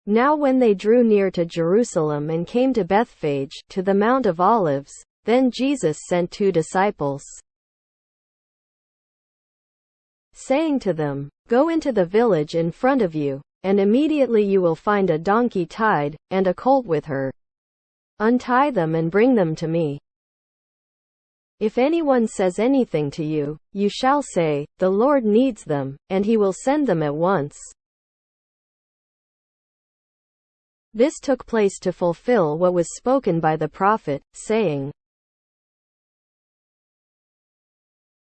Now when they drew near to Jerusalem and came to Bethphage, to the Mount of Olives, then Jesus sent 2 disciples, saying to them, "Go into the village in front of you, and immediately you will find a donkey tied, and a colt with her. Untie them and bring them to me. If anyone says anything to you, you shall say, 'The Lord needs them,' and he will send them at once." This took place to fulfill what was spoken by the prophet, saying,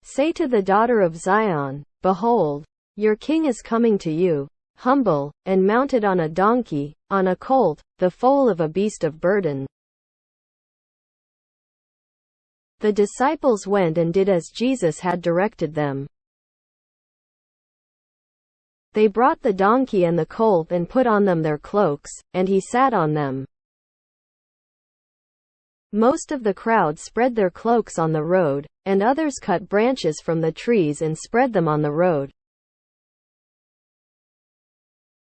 "Say to the daughter of Zion, Behold, your king is coming to you, humble, and mounted on a donkey, on a colt, the foal of a beast of burden." The disciples went and did as Jesus had directed them. They brought the donkey and the colt and put on them their cloaks, and he sat on them. Most of the crowd spread their cloaks on the road, and others cut branches from the trees and spread them on the road.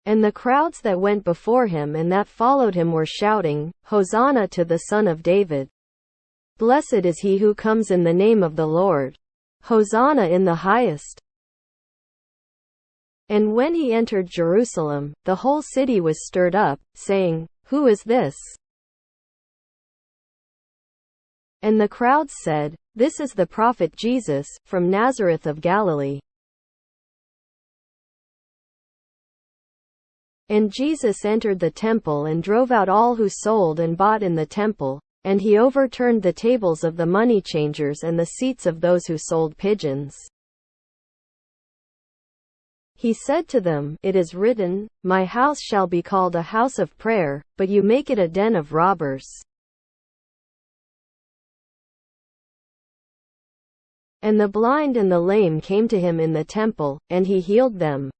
And the crowds that went before him and that followed him were shouting, "Hosanna to the Son of David! Blessed is he who comes in the name of the Lord! Hosanna in the highest!" And when he entered Jerusalem, the whole city was stirred up, saying, "Who is this?" And the crowds said, "This is the prophet Jesus, from Nazareth of Galilee." And Jesus entered the temple and drove out all who sold and bought in the temple, and he overturned the tables of the money changers and the seats of those who sold pigeons. He said to them, "It is written, 'My house shall be called a house of prayer,' but you make it a den of robbers." And the blind and the lame came to him in the temple, and he healed them.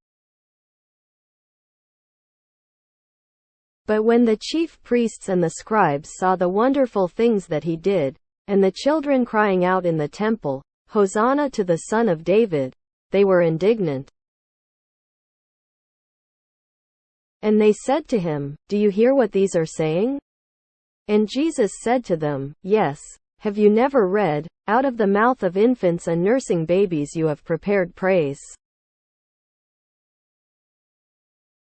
But when the chief priests and the scribes saw the wonderful things that he did, and the children crying out in the temple, "Hosanna to the Son of David," they were indignant. And they said to him, "Do you hear what these are saying?" And Jesus said to them, "Yes. Have you never read, 'Out of the mouth of infants and nursing babies you have prepared praise'?"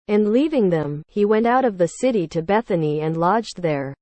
And leaving them, he went out of the city to Bethany and lodged there.